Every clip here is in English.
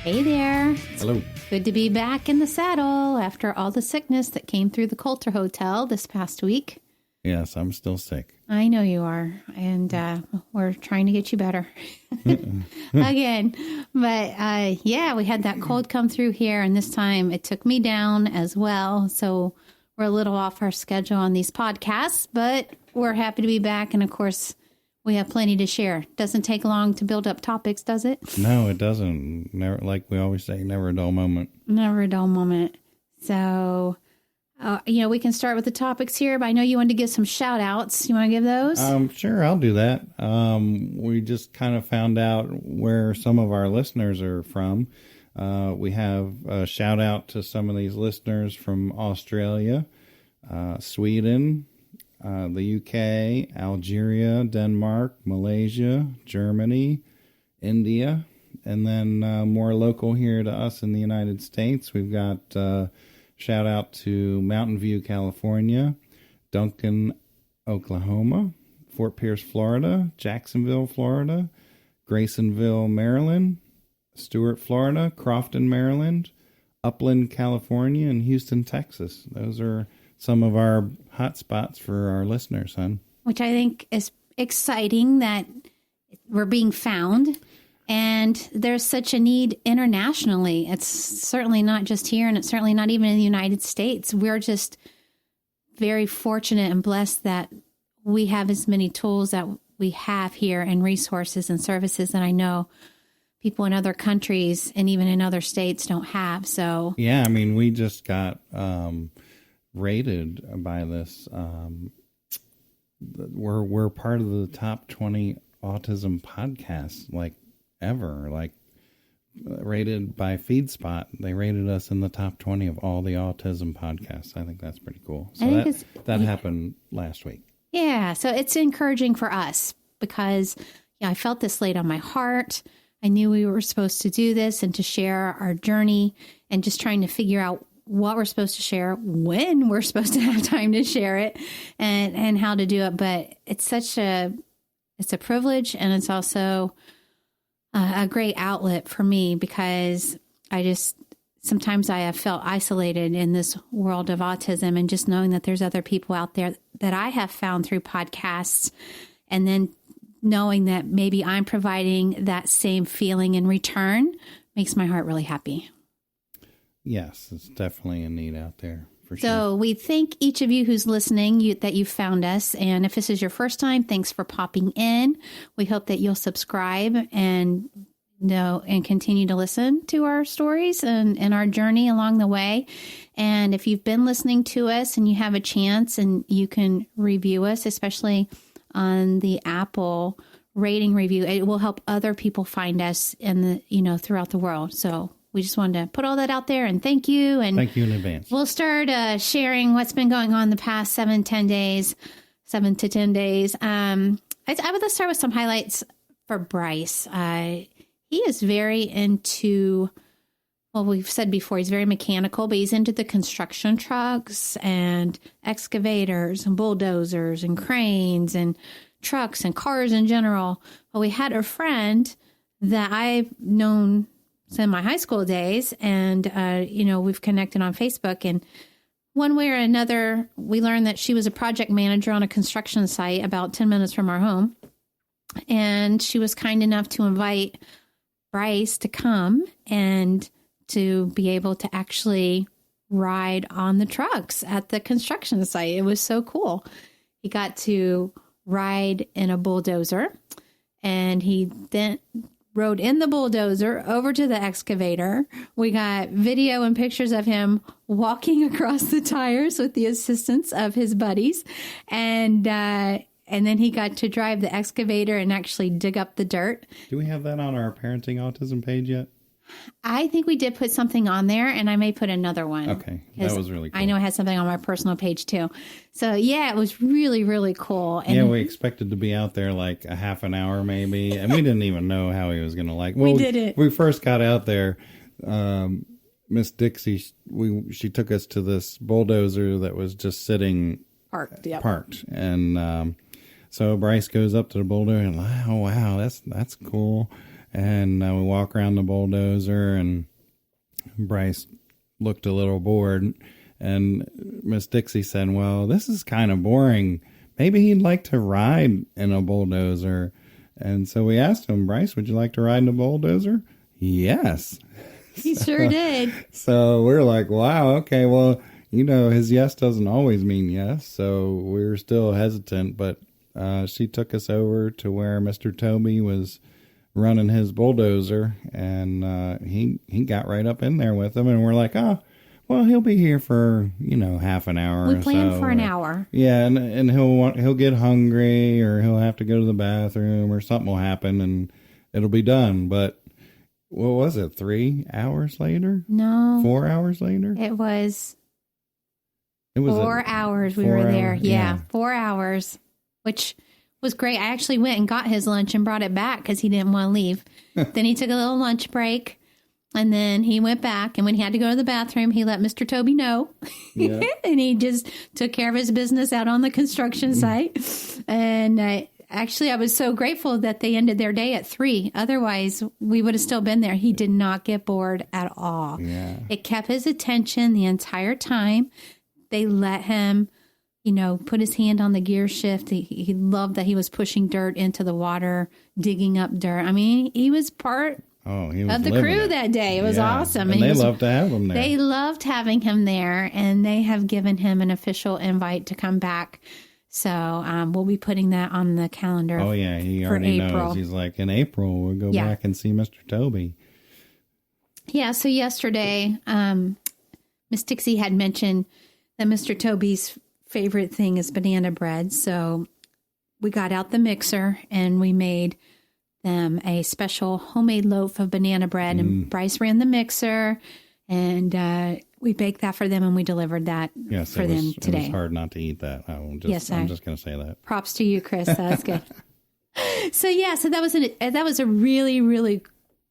Hey there. Hello. Good to be back in the saddle after all the sickness that came through the Coulter Hotel this past week. Yes, I'm still sick. I know you are, and we're trying to get you better again. But yeah, we had that cold come through here, and this time it took me down as well. So we're a little off our schedule on these podcasts, but we're happy to be back. And of course, we have plenty to share. Doesn't take long to build up topics, does it? No, it doesn't. Never, like we always say, never a dull moment. Never a dull moment. So, we can start with the topics here, but I know you wanted to give some shout outs. You want to give those? Sure, I'll do that. We just kind of found out where some of our listeners are from. We have a shout out to some of these listeners from Australia, Sweden, the UK, Algeria, Denmark, Malaysia, Germany, India, and then more local here to us in the United States. We've got shout out to Mountain View, California, Duncan, Oklahoma, Fort Pierce, Florida, Jacksonville, Florida, Graysonville, Maryland, Stuart, Florida, Crofton, Maryland, Upland, California, and Houston, Texas. Those are some of our hot spots for our listeners, hon. Which I think is exciting that we're being found, and there's such a need internationally. It's certainly not just here, and it's certainly not even in the United States. We're just very fortunate and blessed that we have as many tools that we have here and resources and services that I know people in other countries and even in other states don't have. So yeah, I mean, we just got rated by this. We're part of the top 20 autism podcasts, like ever, like rated by FeedSpot. They rated us in the top 20 of all the autism podcasts. I think that's pretty cool. So that happened last week. Yeah. So it's encouraging for us because I felt this laid on my heart. I knew we were supposed to do this and to share our journey and just trying to figure out what we're supposed to share, when we're supposed to have time to share it, and how to do it. But it's a privilege, and it's also a great outlet for me because sometimes I have felt isolated in this world of autism, and just knowing that there's other people out there that I have found through podcasts, and then knowing that maybe I'm providing that same feeling in return makes my heart really happy. Yes, it's definitely a need out there, for sure. So we thank each of you who's listening that you found us. And if this is your first time, thanks for popping in. We hope that you'll subscribe and continue to listen to our stories and our journey along the way. And if you've been listening to us and you have a chance and you can review us, especially on the Apple rating review, it will help other people find us throughout the world. So we just wanted to put all that out there and thank you. And thank you in advance. We'll start sharing what's been going on the past 7 to 10 days. I would start with some highlights for Bryce. He is very into, well, we've said before, he's very mechanical, but he's into the construction trucks and excavators and bulldozers and cranes and trucks and cars in general. Well, we had a friend that I've known since my high school days, and, we've connected on Facebook, and one way or another, we learned that she was a project manager on a construction site about 10 minutes from our home, and she was kind enough to invite Bryce to come and to be able to actually ride on the trucks at the construction site. It was so cool. He got to ride in a bulldozer, and he then rode in the bulldozer over to the excavator. We got video and pictures of him walking across the tires with the assistance of his buddies. And then he got to drive the excavator and actually dig up the dirt. Do we have that on our Parenting Autism page yet? I think we did put something on there, and I may put another one. Okay, that was really cool. I know I had something on my personal page too. So yeah, it was really, really cool. And yeah, we expected to be out there like a half an hour maybe, and we didn't even know how he was going to like. Well, we did it. We first got out there. Miss Dixie, she took us to this bulldozer that was just sitting parked, and so Bryce goes up to the bulldozer and oh wow, that's cool. And we walk around the bulldozer, and Bryce looked a little bored. And Miss Dixie said, well, this is kind of boring. Maybe he'd like to ride in a bulldozer. And so we asked him, Bryce, would you like to ride in a bulldozer? Yes. He sure did. So we're like, wow, okay, well, his yes doesn't always mean yes. So we were still hesitant, but she took us over to where Mr. Toby was running his bulldozer, and he got right up in there with him, and we're like, oh, well, he'll be here for half an hour. We planned for an hour. Yeah, and he'll get hungry, or he'll have to go to the bathroom, or something will happen, and it'll be done. But what was it? 3 hours later? No, 4 hours later. It was 4 hours. We were there. Yeah, 4 hours, which was great. I actually went and got his lunch and brought it back because he didn't want to leave. Then he took a little lunch break, and then he went back. And when he had to go to the bathroom, he let Mr. Toby know. Yeah. And he just took care of his business out on the construction site. And I was so grateful that they ended their day at 3. Otherwise, we would have still been there. He did not get bored at all. Yeah. It kept his attention the entire time. They let him put his hand on the gear shift. He loved that he was pushing dirt into the water, digging up dirt. I mean, he was part of the crew that day. It was awesome. And they loved to have him there. They loved having him there, and they have given him an official invite to come back. So we'll be putting that on the calendar. Oh, yeah. He already knows. He's like, in April, we'll go back and see Mr. Toby. Yeah, so yesterday, Miss Dixie had mentioned that Mr. Toby's favorite thing is banana bread. So we got out the mixer and we made them a special homemade loaf of banana bread. And Bryce ran the mixer, and we baked that for them, and we delivered that for them today. It was hard not to eat that. I'm just going to say that. Props to you, Chris. That's good. So that was a really, really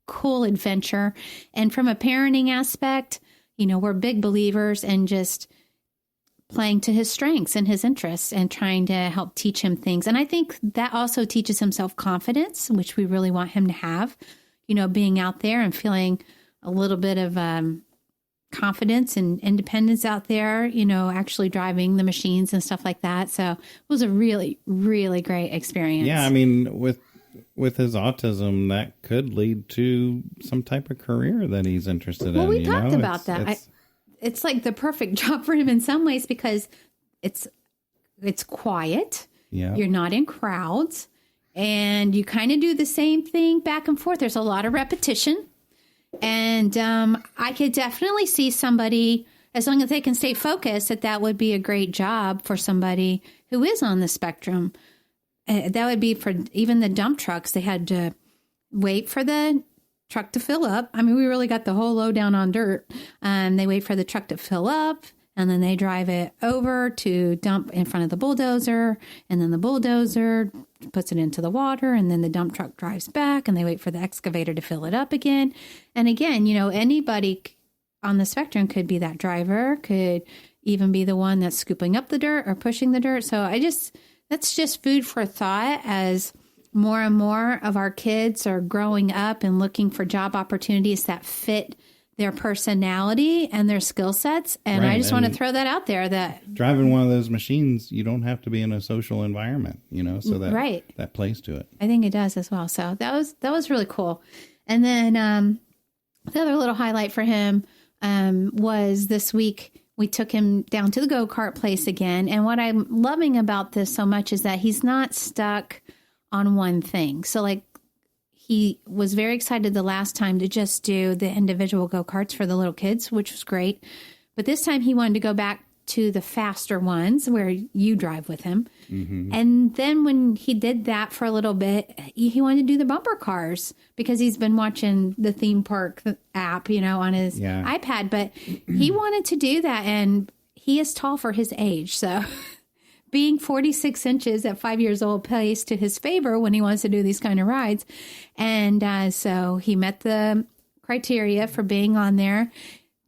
cool adventure. And from a parenting aspect, we're big believers in just playing to his strengths and his interests and trying to help teach him things. And I think that also teaches him self-confidence, which we really want him to have, being out there and feeling a little bit of confidence and independence out there, actually driving the machines and stuff like that. So it was a really, really great experience. Yeah. I mean, with his autism, that could lead to some type of career that he's interested in. Well, we talked about that. It's like the perfect job for him in some ways because it's quiet. Yeah. You're not in crowds, and you kind of do the same thing back and forth. There's a lot of repetition, and I could definitely see somebody, as long as they can stay focused, that would be a great job for somebody who is on the spectrum. That would be for even the dump trucks. They had to wait for the truck to fill up. I mean, we really got the whole lowdown on dirt. They wait for the truck to fill up, and then they drive it over to dump in front of the bulldozer, and then the bulldozer puts it into the water, and then the dump truck drives back, and they wait for the excavator to fill it up again. And again, anybody on the spectrum could be that driver, could even be the one that's scooping up the dirt or pushing the dirt. So that's just food for thought as more and more of our kids are growing up and looking for job opportunities that fit their personality and their skill sets. And right. I just want to throw that out there, that driving one of those machines, you don't have to be in a social environment, so that that plays to it. I think it does as well. So that was really cool. And then the other little highlight for him was this week. We took him down to the go-kart place again. And what I'm loving about this so much is that he's not stuck on one thing. So he was very excited the last time to just do the individual go-karts for the little kids, which was great. But this time he wanted to go back to the faster ones where you drive with him. Mm-hmm. And then when he did that for a little bit, he wanted to do the bumper cars because he's been watching the theme park app, on his iPad. But he wanted to do that, and he is tall for his age. So being 46 inches at 5 years old plays to his favor when he wants to do these kind of rides. And so he met the criteria for being on there.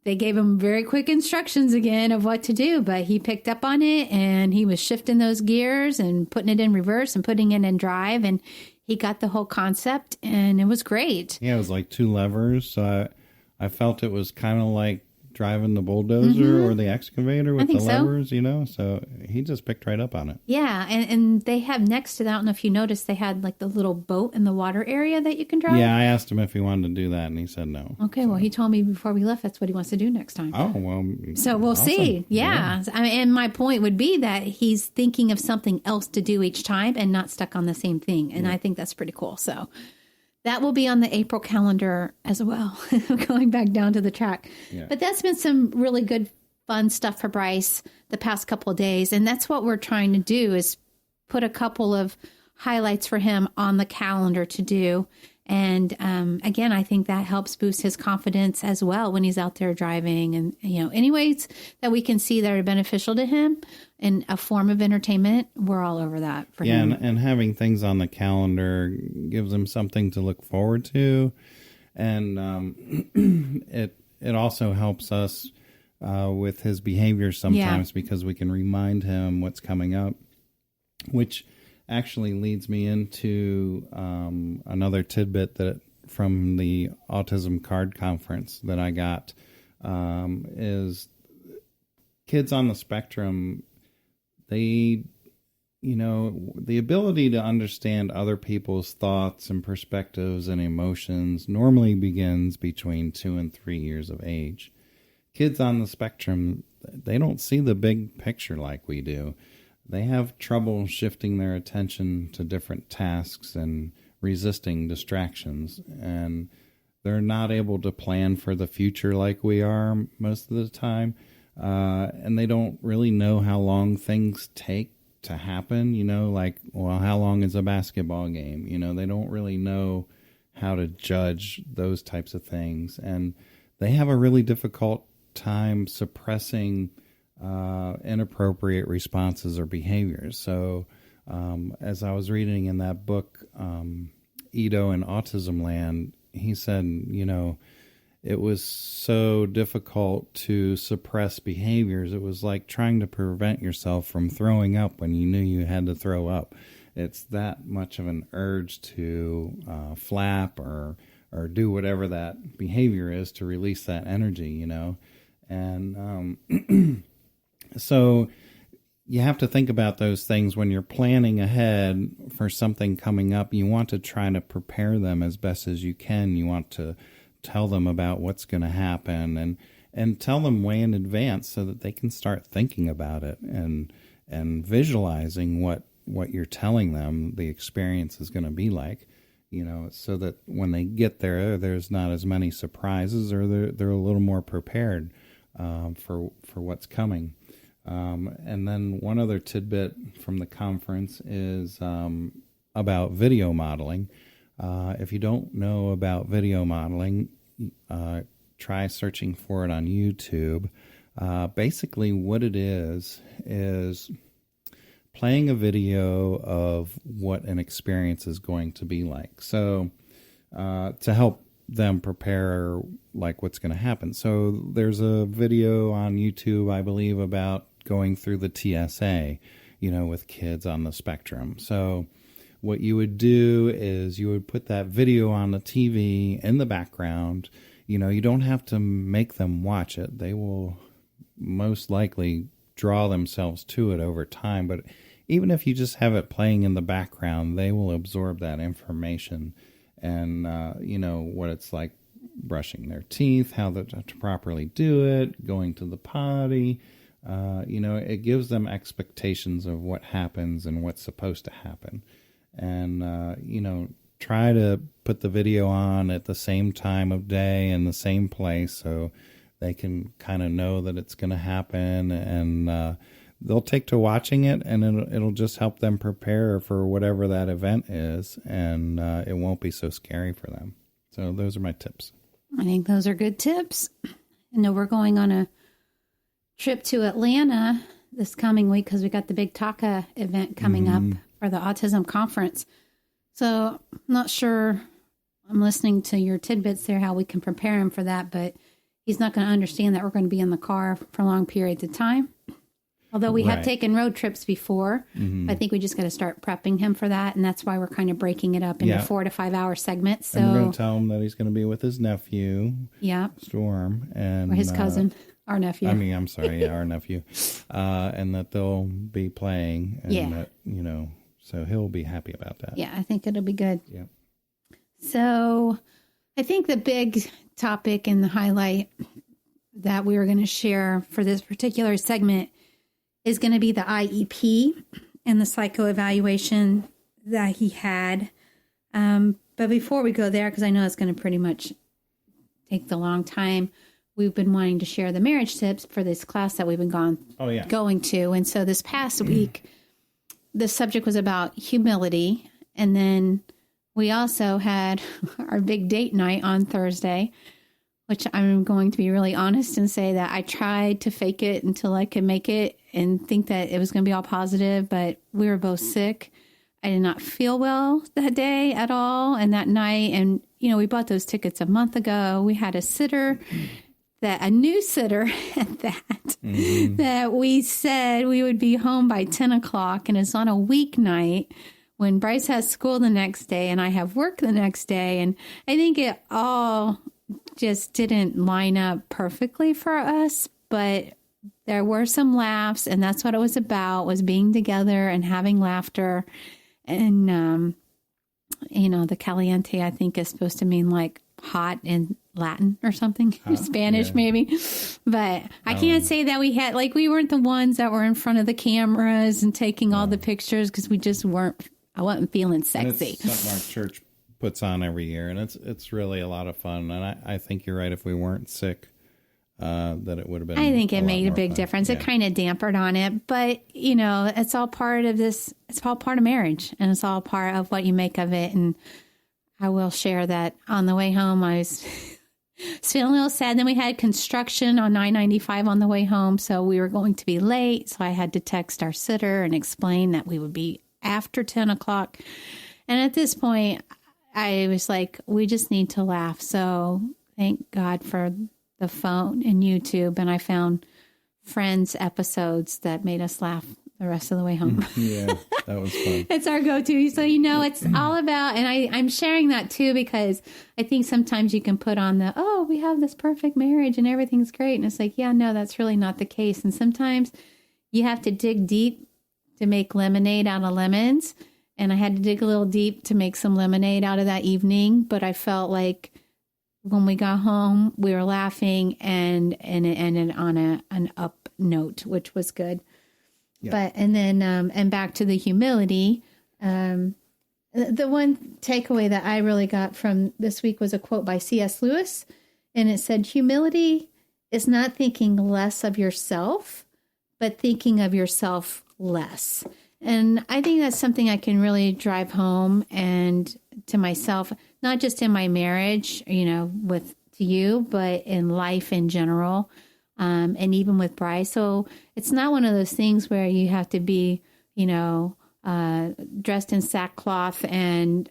They gave him very quick instructions again of what to do, but he picked up on it and he was shifting those gears and putting it in reverse and putting it in drive, and he got the whole concept, and it was great. Yeah, it was like 2 levers. So I felt it was kind of like driving the bulldozer or the excavator with the levers, so he just picked right up on it. Yeah, and they have next to that, I don't know if you noticed, they had like the little boat in the water area that you can drive. Yeah, I asked him if he wanted to do that, and he said no. Okay, well, he told me before we left that's what he wants to do next time. Oh, well. So we'll see. Yeah. I mean, and my point would be that he's thinking of something else to do each time and not stuck on the same thing. And I think that's pretty cool. So that will be on the April calendar as well, going back down to the track. Yeah. But that's been some really good, fun stuff for Bryce the past couple of days. And that's what we're trying to do, is put a couple of highlights for him on the calendar to do. And again, I think that helps boost his confidence as well when he's out there driving. And, any ways that we can see that are beneficial to him in a form of entertainment, we're all over that for him. And having things on the calendar gives him something to look forward to. And it also helps us with his behavior sometimes because we can remind him what's coming up, which actually leads me into another tidbit that from the Autism Card Conference that I got is kids on the spectrum, the ability to understand other people's thoughts and perspectives and emotions normally begins between 2 and 3 years of age. Kids on the spectrum, they don't see the big picture like we do. They have trouble shifting their attention to different tasks and resisting distractions. And they're not able to plan for the future like we are most of the time. And they don't really know how long things take to happen. How long is a basketball game? They don't really know how to judge those types of things. And they have a really difficult time suppressing inappropriate responses or behaviors. So as I was reading in that book, Ito in Autism Land, he said, it was so difficult to suppress behaviors. It was like trying to prevent yourself from throwing up when you knew you had to throw up. It's that much of an urge to flap or do whatever that behavior is to release that energy, And so you have to think about those things when you're planning ahead for something coming up. You want to try to prepare them as best as you can. You want to tell them about what's going to happen and tell them way in advance so that they can start thinking about it and visualizing what you're telling them the experience is going to be like, so that when they get there, there's not as many surprises, or they're a little more prepared for what's coming. And then one other tidbit from the conference is about video modeling. If you don't know about video modeling, try searching for it on YouTube. Basically what it is playing a video of what an experience is going to be like. So to help them prepare like what's going to happen. So there's a video on YouTube, I believe, about going through the TSA, with kids on the spectrum. So what you would do is you would put that video on the TV in the background. You don't have to make them watch it. They will most likely draw themselves to it over time. But even if you just have it playing in the background, they will absorb that information and, what it's like brushing their teeth, how to properly do it, going to the potty. It gives them expectations of what happens and what's supposed to happen. And, try to put the video on at the same time of day and the same place so they can kind of know that it's going to happen, and they'll take to watching it, and it'll just help them prepare for whatever that event is, and it won't be so scary for them. So those are my tips. I think those are good tips. I know we're going on a trip to Atlanta this coming week because we got the big TACA event coming up for the Autism conference. So I'm not sure. I'm listening to your tidbits there, how we can prepare him for that, but he's not going to understand that we're going to be in the car for long periods of time. Although we have taken road trips before, I think we just got to start prepping him for that. And that's why we're kind of breaking it up into 4 to 5 hour segments. So and we're going to tell him that he's going to be with his nephew, Storm, or his cousin, our nephew. Our nephew. And that they'll be playing. And that, so he'll be happy about that. Yeah, I think it'll be good. Yeah. So I think the big topic and the highlight that we were going to share for this particular segment is going to be the IEP and the psychoevaluation that he had. But before we go there, because I know it's going to pretty much take the long time, we've been wanting to share the marriage tips for this class that we've been going to. And so this past week, the subject was about humility. And then we also had our big date night on Thursday, which I'm going to be really honest and say that I tried to fake it until I could make it and think that it was going to be all positive, but we were both sick. I did not feel well that day at all and that night. And, we bought those tickets a month ago. We had a new sitter at that, that we said we would be home by 10 o'clock. And it's on a weeknight when Bryce has school the next day and I have work the next day. And I think it all just didn't line up perfectly for us, but there were some laughs, and that's what it was about, was being together and having laughter. And, the caliente, I think, is supposed to mean like hot in Latin or something, Spanish maybe. But I can't say that we weren't the ones that were in front of the cameras and taking all the pictures because we just weren't, I wasn't feeling sexy. And it's something our church puts on every year, and it's really a lot of fun. And I think you're right. If we weren't sick, that it would have been. I think it made a big difference. Yeah. It kind of dampened on it, but it's all part of this. It's all part of marriage, and it's all part of what you make of it. And I will share that on the way home, I was feeling a little sad. Then we had construction on 995 on the way home, so we were going to be late. So I had to text our sitter and explain that we would be after 10 o'clock. And at this point, I was like, we just need to laugh. So thank God for the phone and YouTube. And I found Friends episodes that made us laugh the rest of the way home. Yeah, that was fun. It's our go-to. So, it's all about, and I'm sharing that too, because I think sometimes you can put on we have this perfect marriage and everything's great. And it's like, yeah, no, that's really not the case. And sometimes you have to dig deep to make lemonade out of lemons. And I had to dig a little deep to make some lemonade out of that evening. But I felt like when we got home, we were laughing and it ended on an up note, which was good. Yeah. But, and then, and back to the humility, the one takeaway that I really got from this week was a quote by C.S. Lewis. And it said, humility is not thinking less of yourself, but thinking of yourself less. And I think that's something I can really drive home and to myself, not just in my marriage, to you, but in life in general. And even with Bryce. So it's not one of those things where you have to be, dressed in sackcloth and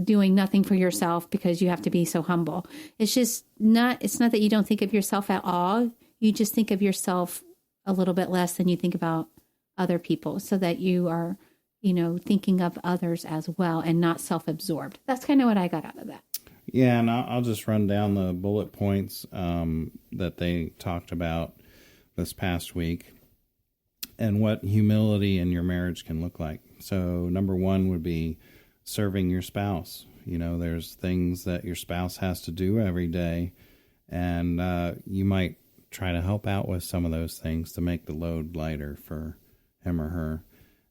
doing nothing for yourself because you have to be so humble. It's not that you don't think of yourself at all. You just think of yourself a little bit less than you think about other people, so that you are, thinking of others as well and not self-absorbed. That's kind of what I got out of that. Yeah, and I'll just run down the bullet points that they talked about this past week and what humility in your marriage can look like. So number one would be serving your spouse. There's things that your spouse has to do every day, and you might try to help out with some of those things to make the load lighter for him or her.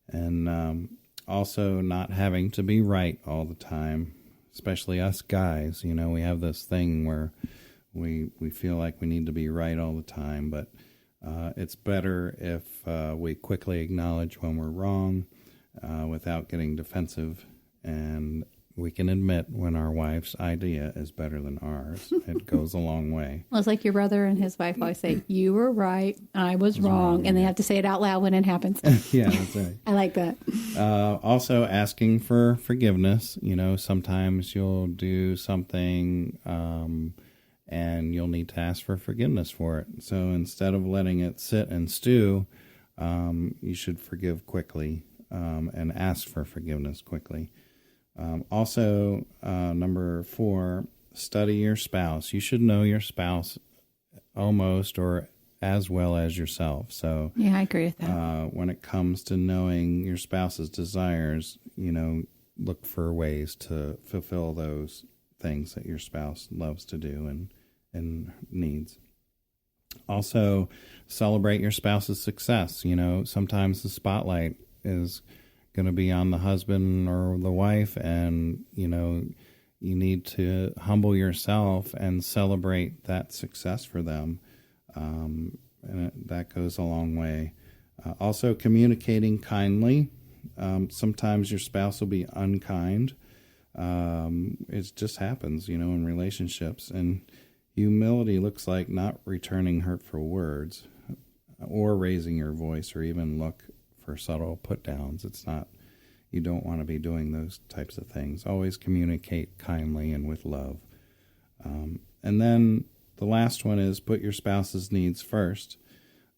And also not having to be right all the time. Especially us guys, we have this thing where We feel like we need to be right all the time, but it's better if we quickly acknowledge when we're wrong without getting defensive, and we can admit when our wife's idea is better than ours. It goes a long way. Well, it's like your brother and his wife always say, you were right, I was wrong. And they have to say it out loud when it happens. Yeah, that's right. I like that. Also, asking for forgiveness. Sometimes you'll do something and you'll need to ask for forgiveness for it. So instead of letting it sit and stew, you should forgive quickly and ask for forgiveness quickly. Also, number 4, study your spouse. You should know your spouse almost or as well as yourself. So yeah, I agree with that. When it comes to knowing your spouse's desires, look for ways to fulfill those things that your spouse loves to do and needs. Also, celebrate your spouse's success. Sometimes the spotlight is going to be on the husband or the wife, and you need to humble yourself and celebrate that success for them, and that goes a long way. Also, communicating kindly. Sometimes your spouse will be unkind. It just happens, in relationships, and humility looks like not returning hurtful words or raising your voice or even look for subtle put downs. You don't want to be doing those types of things. Always communicate kindly and with love. And then the last one is put your spouse's needs first.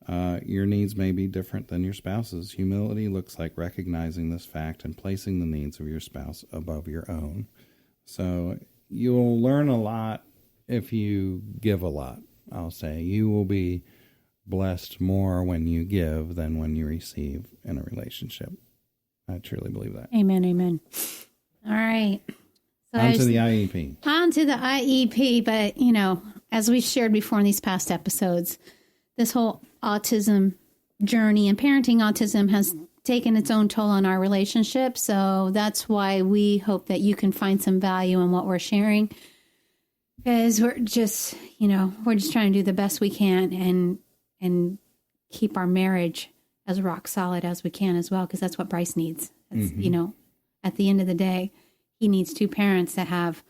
Your needs may be different than your spouse's. Humility looks like recognizing this fact and placing the needs of your spouse above your own. So you'll learn a lot if you give a lot, I'll say. You will be blessed more when you give than when you receive in a relationship. I truly believe that. Amen, amen. All right. So on to the IEP. On to the IEP. But, as we shared before in these past episodes, this whole autism journey and parenting autism has taken its own toll on our relationship. So that's why we hope that you can find some value in what we're sharing. Because we're just trying to do the best we can and keep our marriage as rock solid as we can as well, because that's what Bryce needs. At the end of the day, he needs 2 parents that have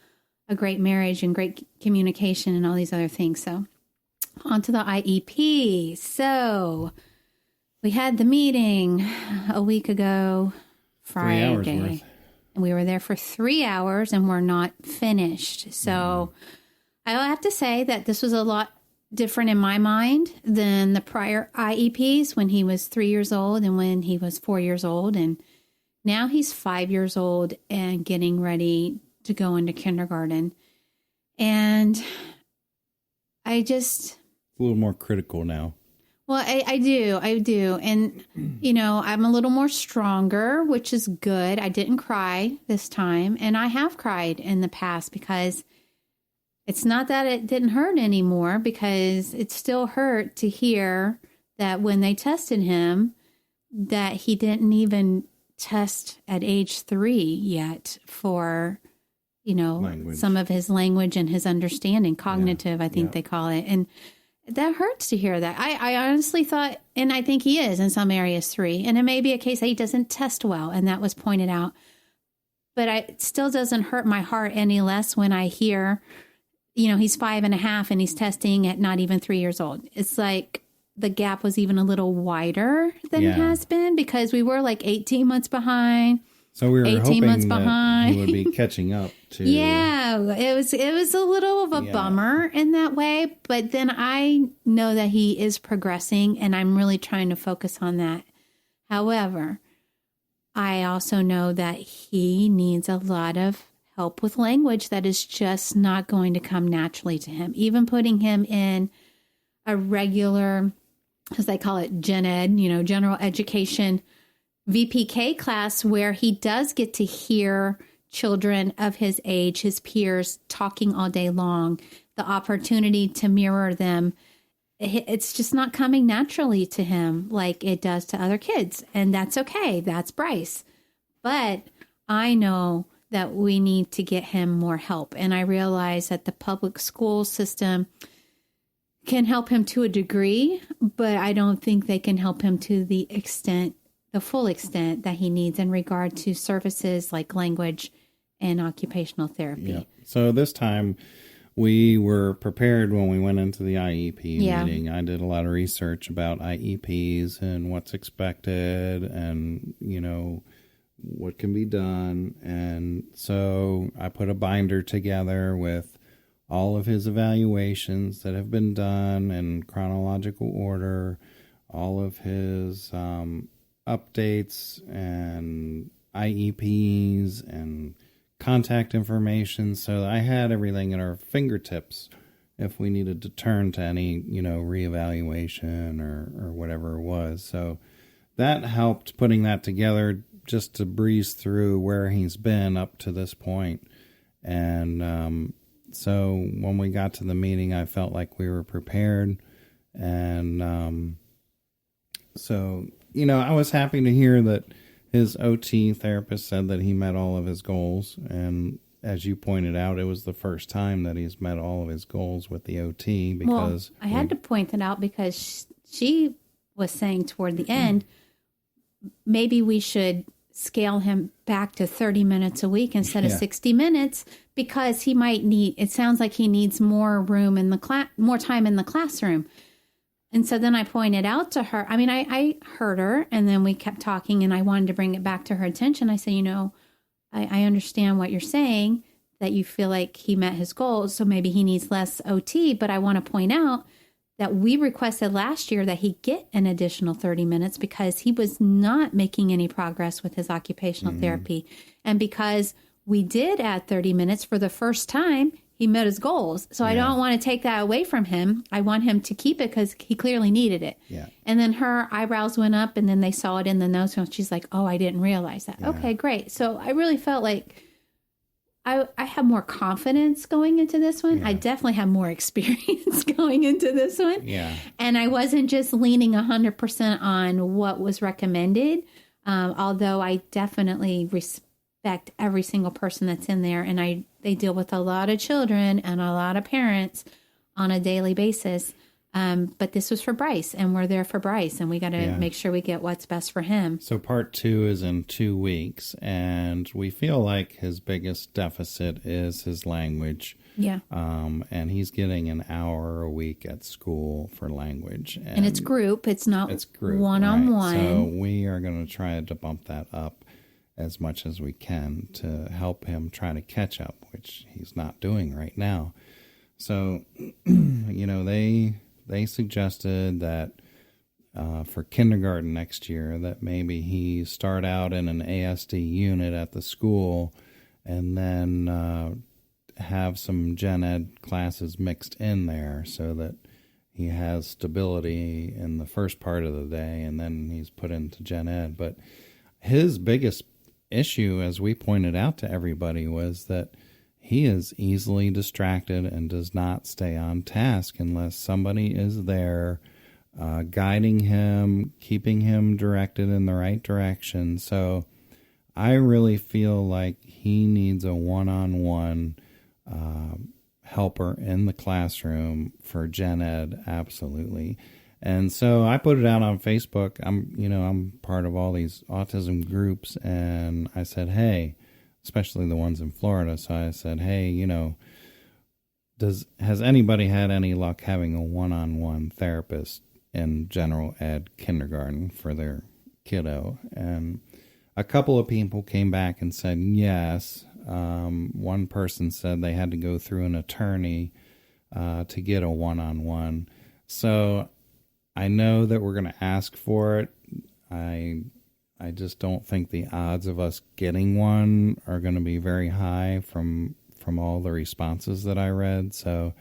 a great marriage and great communication and all these other things. So on to the IEP. So we had the meeting a week ago, Friday. 3 hours worth. And we were there for 3 hours and we're not finished. So I'll have to say that this was a lot different in my mind than the prior IEPs when he was 3 years old and when he was 4 years old. And now he's 5 years old and getting ready to go into kindergarten. And I just... a little more critical now. Well, I do. And, I'm a little more stronger, which is good. I didn't cry this time. And I have cried in the past because it's not that it didn't hurt anymore, because it still hurt to hear that when they tested him, that he didn't even test at age 3 yet for, language. Some of his language and his understanding, cognitive, I think they call it. And that hurts to hear that. I honestly thought, and I think he is in some areas 3, and it may be a case that he doesn't test well, and that was pointed out. But it still doesn't hurt my heart any less when I hear, he's 5.5 and he's testing at not even 3 years old. It's like the gap was even a little wider than it has been, because we were like 18 months behind. So we were 18 hoping months that behind. he would be catching up to... Yeah, it was a little of a bummer in that way. But then I know that he is progressing, and I'm really trying to focus on that. However, I also know that he needs a lot of help with language that is just not going to come naturally to him. Even putting him in a regular, as they call it, gen ed, general education VPK class, where he does get to hear children of his age, his peers, talking all day long, the opportunity to mirror them. It's just not coming naturally to him like it does to other kids. And that's okay. That's Bryce. But I know that we need to get him more help. And I realize that the public school system can help him to a degree, but I don't think they can help him to the full extent that he needs in regard to services like language and occupational therapy. Yeah. So this time we were prepared when we went into the IEP meeting. I did a lot of research about IEPs and what's expected and, what can be done. And so I put a binder together with all of his evaluations that have been done in chronological order, all of his updates and IEPs and contact information. So I had everything at our fingertips if we needed to turn to any, reevaluation or whatever it was. So that helped putting that together just to breeze through where he's been up to this point. And so when we got to the meeting, I felt like we were prepared. And so, I was happy to hear that his OT therapist said that he met all of his goals. And as you pointed out, it was the first time that he's met all of his goals with the OT because... Well, I had to point it out because she was saying toward the end, maybe we should scale him back to 30 minutes a week instead of 60 minutes because he might need, it sounds like he needs more room in the more time in the classroom. And so then I pointed out to her, I heard her and then we kept talking and I wanted to bring it back to her attention. I said, I understand what you're saying, that you feel like he met his goals. So maybe he needs less OT, but I want to point out that we requested last year that he get an additional 30 minutes because he was not making any progress with his occupational therapy. And because we did add 30 minutes for the first time, he met his goals. So I don't want to take that away from him. I want him to keep it because he clearly needed it. Yeah. And then her eyebrows went up and then they saw it in the notes and she's like, oh, I didn't realize that. Yeah. Okay, great. So I really felt like I have more confidence going into this one. Yeah. I definitely have more experience going into this one. Yeah. And I wasn't just leaning 100% on what was recommended, although I definitely respect every single person that's in there. And they deal with a lot of children and a lot of parents on a daily basis. But this was for Bryce, and we're there for Bryce, and we got to make sure we get what's best for him. So part 2 is in 2 weeks, and we feel like his biggest deficit is his language. Yeah. And he's getting an hour a week at school for language. And it's group. It's not group, one-on-one. Right? So we are going to try to bump that up as much as we can to help him try to catch up, which he's not doing right now. So, they suggested that for kindergarten next year that maybe he start out in an ASD unit at the school and then have some gen ed classes mixed in there so that he has stability in the first part of the day and then he's put into gen ed. But his biggest issue, as we pointed out to everybody, was that he is easily distracted and does not stay on task unless somebody is there guiding him, keeping him directed in the right direction. So I really feel like he needs a one-on-one helper in the classroom for gen ed, absolutely. And so I put it out on Facebook. I'm part of all these autism groups, and I said, hey, especially the ones in Florida. So I said, hey, has anybody had any luck having a one-on-one therapist in general ed kindergarten for their kiddo? And a couple of people came back and said yes. One person said they had to go through an attorney to get a one-on-one. So I know that we're going to ask for it. I just don't think the odds of us getting one are going to be very high from all the responses that I read. So,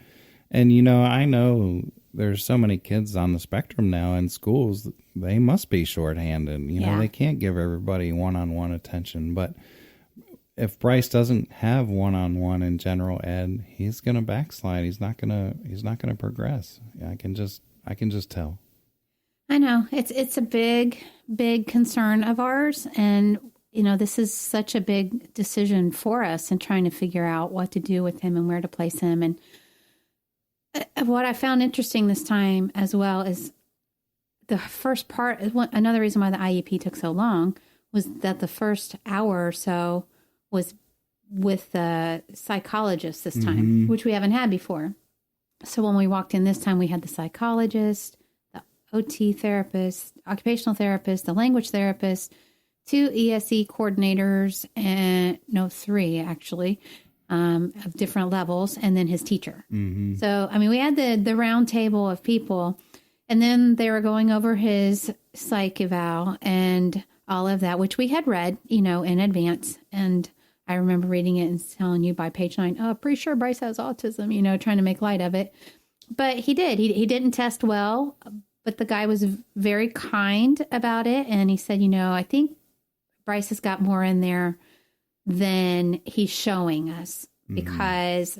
and I know there's so many kids on the spectrum now in schools, they must be shorthanded. They can't give everybody one-on-one attention. But if Bryce doesn't have one-on-one in general ed, he's going to backslide. He's not going to progress. I can just tell. I know it's a big concern of ours, and this is such a big decision for us and trying to figure out what to do with him and where to place him. And what I found interesting this time as well is the first part, another reason why the IEP took so long was that the first hour or so was with the psychologist this time, which we haven't had before. So when we walked in this time, we had the psychologist, the OT therapist, occupational therapist, the language therapist, 2 ESE coordinators, and 3 actually, of different levels, and then his teacher. So, we had the round table of people, and then they were going over his psych eval and all of that, which we had read, in advance. And I remember reading it and telling you by page 9, oh, pretty sure Bryce has autism, trying to make light of it. But he did. He didn't test well, but the guy was very kind about it. And he said, I think Bryce has got more in there than he's showing us because,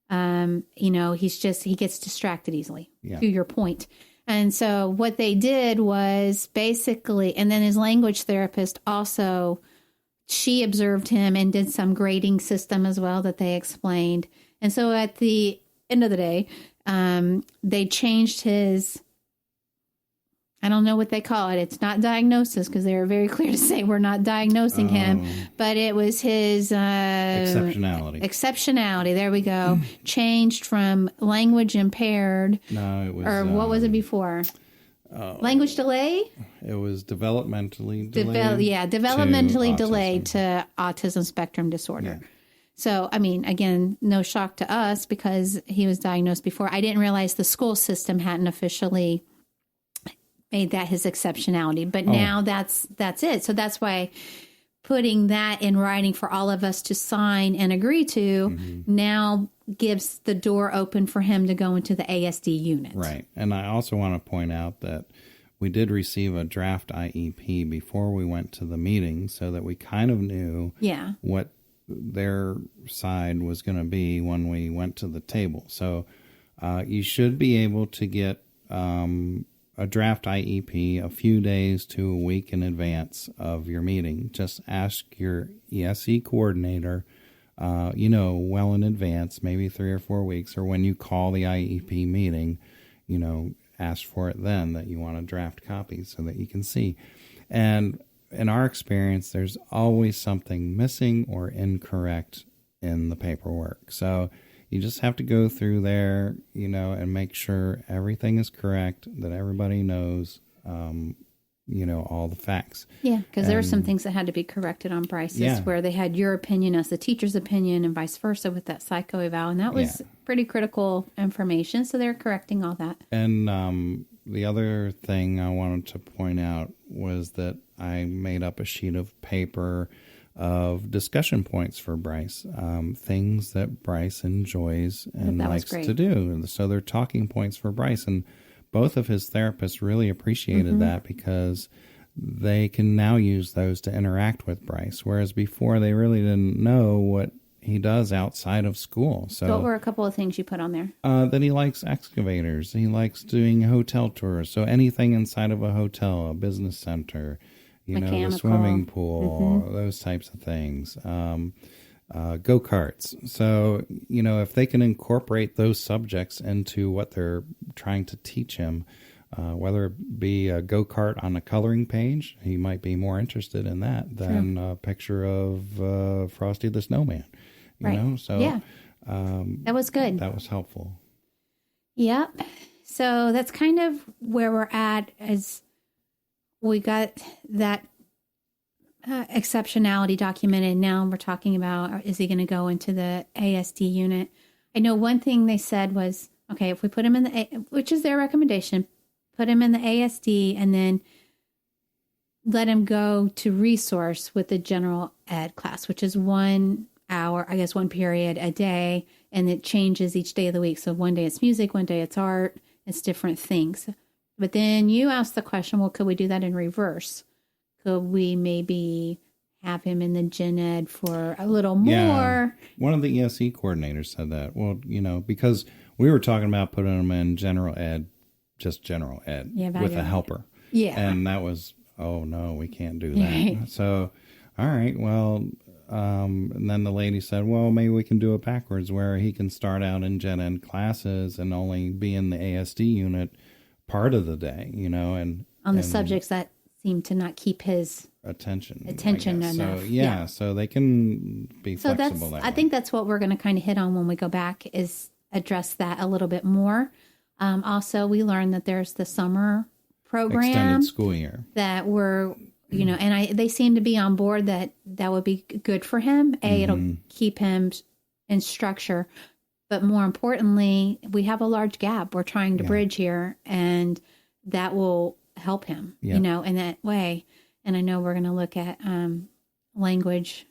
he gets distracted easily, to your point. And so what they did was basically, and then his language therapist also, she observed him and did some grading system as well that they explained. And so at the end of the day, they changed his, I don't know what they call it. It's not diagnosis because they were very clear to say we're not diagnosing him, but it was his exceptionality. There we go. Changed from language impaired. No, it was. Or what was it before? Language delay? It was developmentally delayed. Developmentally delayed to autism spectrum disorder. Yeah. So, again, no shock to us because he was diagnosed before. I didn't realize the school system hadn't officially made that his exceptionality, but now that's it. So that's why putting that in writing for all of us to sign and agree to now gives the door open for him to go into the ASD unit. Right. And I also want to point out that we did receive a draft IEP before we went to the meeting so that we kind of knew what their side was going to be when we went to the table. So you should be able to get a draft IEP a few days to a week in advance of your meeting. Just ask your ESE coordinator, well in advance, maybe 3 or 4 weeks, or when you call the IEP meeting, ask for it then that you want a draft copy so that you can see. And in our experience, there's always something missing or incorrect in the paperwork. So you just have to go through there, and make sure everything is correct, that everybody knows, all the facts. Yeah, because there were some things that had to be corrected on Bryce's where they had your opinion as the teacher's opinion and vice versa with that psycho eval. And that was pretty critical information. So they're correcting all that. And the other thing I wanted to point out was that I made up a sheet of paper of discussion points for Bryce, things that Bryce enjoys and likes to do. So they're talking points for Bryce. And both of his therapists really appreciated that because they can now use those to interact with Bryce, whereas before they really didn't know what he does outside of school. So what were a couple of things you put on there? That he likes excavators. He likes doing hotel tours. So anything inside of a hotel, a business center, the swimming pool, those types of things, go-karts. So, if they can incorporate those subjects into what they're trying to teach him, whether it be a go-kart on a coloring page, he might be more interested in that than a picture of Frosty the Snowman, So that was good. That was helpful. Yep. So that's kind of where we're at as we got that exceptionality documented. Now we're talking about, is he going to go into the ASD unit? I know one thing they said was, okay, if we put him in which is their recommendation, put him in the ASD and then let him go to resource with the general ed class, which is 1 hour, 1 period a day. And it changes each day of the week. So one day it's music, one day it's art, it's different things. But then you asked the question, well, could we do that in reverse? Could we maybe have him in the gen ed for a little more? Yeah. One of the ESE coordinators said that. Well, because we were talking about putting him in general ed, just general ed with a helper. Yeah. And that was, oh, no, we can't do that. Right. So all right, well, and then the lady said, well, maybe we can do it backwards where he can start out in gen ed classes and only be in the ASD unit part of the day, and on the subjects that seem to not keep his attention enough. So so they can be flexible. I think that's what we're going to kind of hit on when we go back, is address that a little bit more. Also, we learned that there's the summer program, extended school year, that we're, and they seem to be on board that would be good for him. It'll keep him in structure. But more importantly, we have a large gap we're trying to bridge here, and that will help him, in that way. And I know we're going to look at language,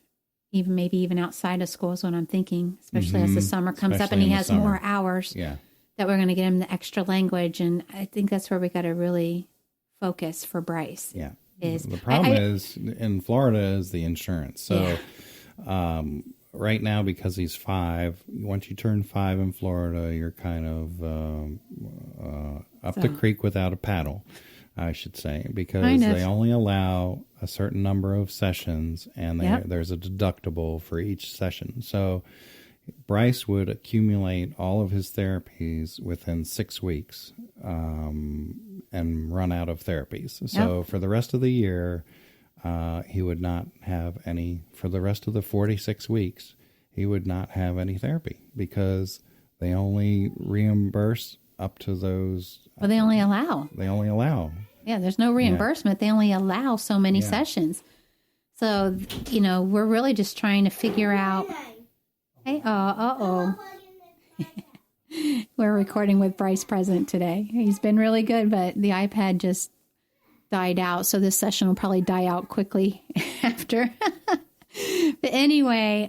maybe even outside of school is what I'm thinking, especially as the summer comes up and he has more hours, that we're going to get him the extra language. And I think that's where we got to really focus for Bryce. Yeah. The problem is in Florida is the insurance. So right now, because he's 5, once you turn 5 in Florida, you're kind of up the creek without a paddle, I should say, because they only allow a certain number of sessions, and there's a deductible for each session. So Bryce would accumulate all of his therapies within 6 weeks and run out of therapies. So for the rest of the year, he would not have any, for the rest of the 46 weeks, he would not have any therapy because they only reimburse up to those. Well, they only allow. Yeah, there's no reimbursement. They only allow so many sessions. So, we're really just trying to figure out. Hey, we're recording with Bryce present today. He's been really good, but the iPad just died out. So this session will probably die out quickly after. But anyway,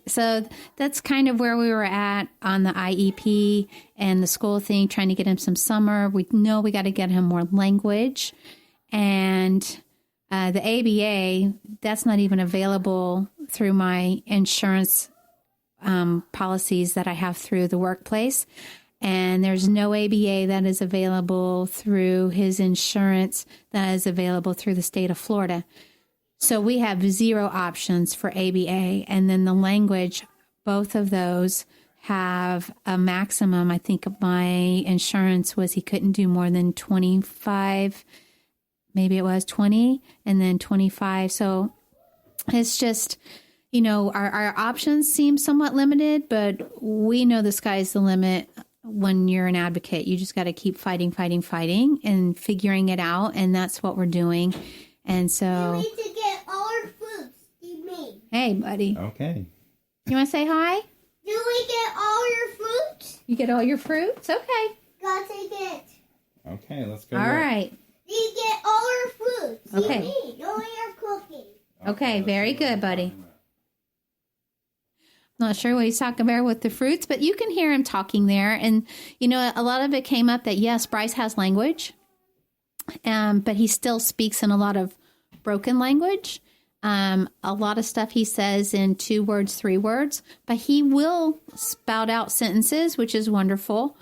so that's kind of where we were at on the IEP and the school thing, trying to get him some summer. We know we got to get him more language. And the ABA, that's not even available through my insurance policies that I have through the workplace. And there's no ABA that is available through his insurance that is available through the state of Florida. So we have 0 options for ABA. And then the language, both of those have a maximum. I think my insurance was he couldn't do more than 25, maybe it was 20, and then 25. So it's just, our options seem somewhat limited, but we know the sky's the limit when you're an advocate. You just got to keep fighting and figuring it out. And that's what we're doing. And so. We need to get all our fruits. Hey, buddy. Okay. You want to say hi? Do we get all your fruits? You get all your fruits? Okay. Gotta take it. Okay, let's go. All right. You get all our fruits. Okay. You only are cooking. Okay, very good, buddy. Not sure what he's talking about with the fruits, but you can hear him talking there. And, a lot of it came up that, yes, Bryce has language, but he still speaks in a lot of broken language. A lot of stuff he says in 2 words, 3 words, but he will spout out sentences, which is wonderful.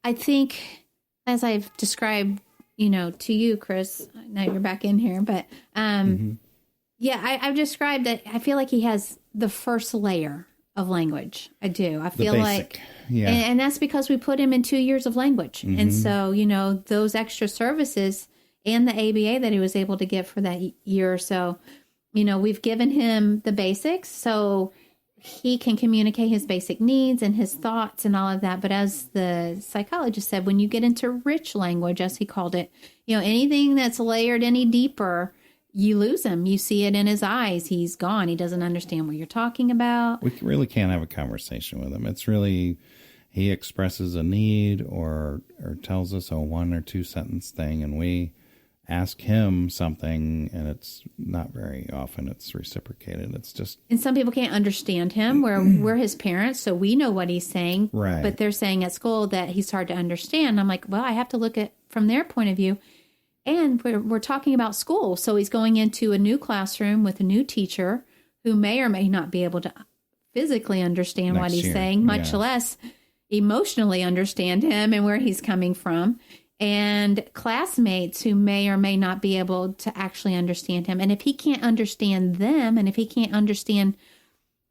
I think, as I've described, to you, Chris, now you're back in here, but I've described that I feel like he has the first layer of language. I do. I feel like, and that's because we put him in 2 years of language. And so, those extra services and the ABA that he was able to get for that year or so, we've given him the basics so he can communicate his basic needs and his thoughts and all of that. But as the psychologist said, when you get into rich language, as he called it, anything that's layered any deeper, you lose him. You see it in his eyes. He's gone. He doesn't understand what you're talking about. We really can't have a conversation with him. It's really, he expresses a need or tells us a 1 or 2 sentence thing, and we ask him something, and it's not very often it's reciprocated. It's just, and some people can't understand him. We're his parents, so we know what he's saying. Right. But they're saying at school that he's hard to understand. I'm like, well, I have to look at from their point of view. And we're talking about school. So he's going into a new classroom with a new teacher who may or may not be able to physically understand what he's saying, much less emotionally understand him and where he's coming from. and classmates who may or may not be able to actually understand him. And if he can't understand them, and if he can't understand,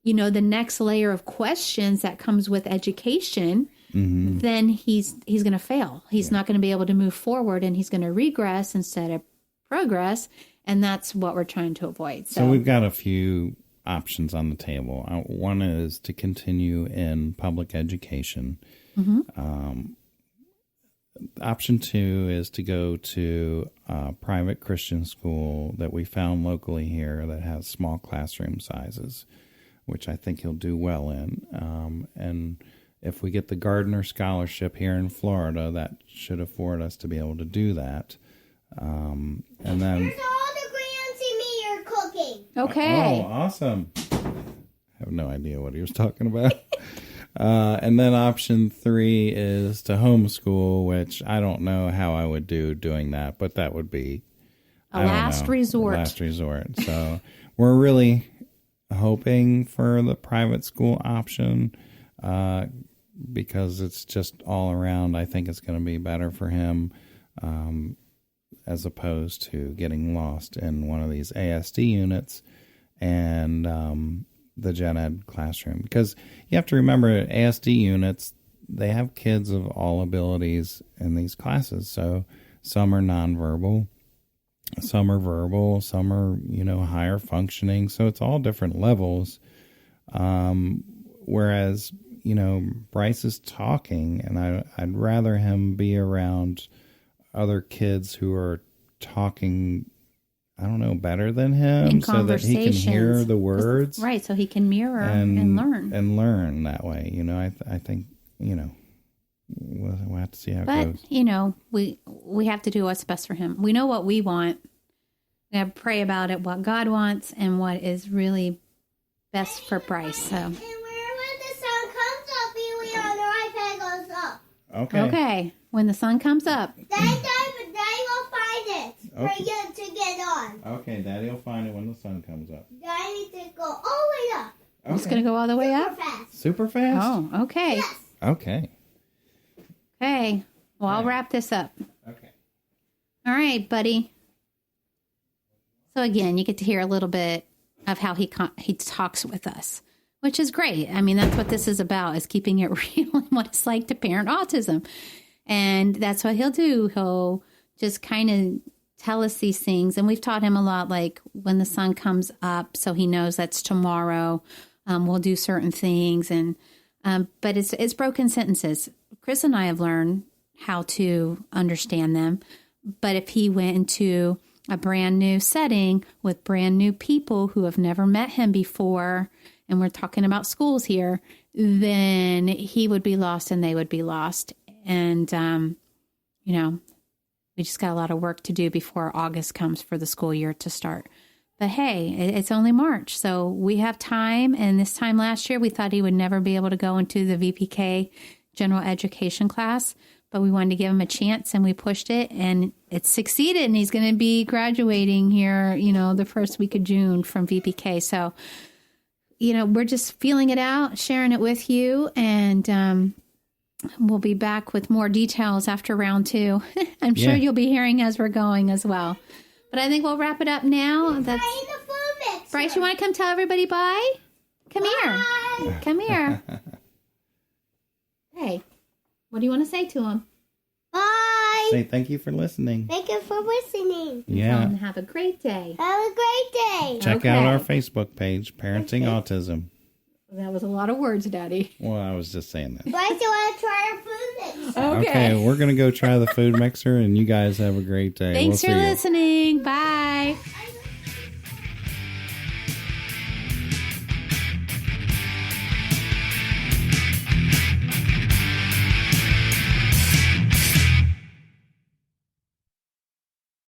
the next layer of questions that comes with education, then he's going to fail. He's not going to be able to move forward, and he's going to regress instead of progress. And that's what we're trying to avoid. So we've got a few options on the table. One is to continue in public education. Option 2 is to go to a private Christian school that we found locally here that has small classroom sizes, which I think he'll do well in. And if we get the Gardner Scholarship here in Florida, that should afford us to be able to do that. And then There's all the Grancy me you're cooking. Okay. Oh, awesome. I have no idea what he was talking about. And then option 3 is to homeschool, which I don't know how I would do doing that, but that would be a last resort. Last resort. So we're really hoping for the private school option because it's just all around. I think it's going to be better for him as opposed to getting lost in one of these ASD units and the gen ed classroom, because you have to remember ASD units, they have kids of all abilities in these classes. So some are nonverbal, some are verbal, some are, higher functioning. So it's all different levels. Whereas, Bryce is talking, and I'd rather him be around other kids who are talking, I don't know, better than him, so that he can hear the words. Right, so he can mirror and learn. And learn that way. I think, we'll have to see how it goes. But, we have to do what's best for him. We know what we want. We have to pray about it, what God wants, and what is really best for Bryce. So. And when the sun comes up, we on the iPad goes up. Okay. When the sun comes up. Daddy will find it for you to get on. Okay, Daddy will find it when the sun comes up. Daddy needs to go all the way up. Okay. It's going to go all the way Super up? fast. Super fast? Oh, okay. Yes. Okay. Okay. Well, I'll wrap this up. Okay. All right, buddy. So again, you get to hear a little bit of how he talks with us, which is great. I mean, that's what this is about, is keeping it real and what it's like to parent autism. And that's what he'll do. He'll just kind of tell us these things. And we've taught him a lot, like when the sun comes up, so he knows that's tomorrow. We'll do certain things. And but it's broken sentences. Chris and I have learned how to understand them. But if he went into a brand new setting with brand new people who have never met him before, and we're talking about schools here, then he would be lost and they would be lost. And, we just got a lot of work to do before August comes for the school year to start. But hey, it's only March, so we have time. And this time last year, we thought he would never be able to go into the VPK general education class, but we wanted to give him a chance, and we pushed it, and it succeeded. And he's going to be graduating here, the first week of June from VPK. So, we're just feeling it out, sharing it with you, and we'll be back with more details after round 2. I'm sure you'll be hearing as we're going as well. But I think we'll wrap it up now. The food mixer. Bryce, you want to come tell everybody bye? Come here. Come here. Hey, what do you want to say to them? Bye. Say thank you for listening. Thank you for listening. Yeah. And have a great day. Have a great day. Check out our Facebook page, Parenting Autism. That was a lot of words, Daddy. Well, I was just saying that. Bryce, you want to try our food mixer? Okay, we're going to go try the food mixer, and you guys have a great day. Thanks We'll for see you. listening. Bye. I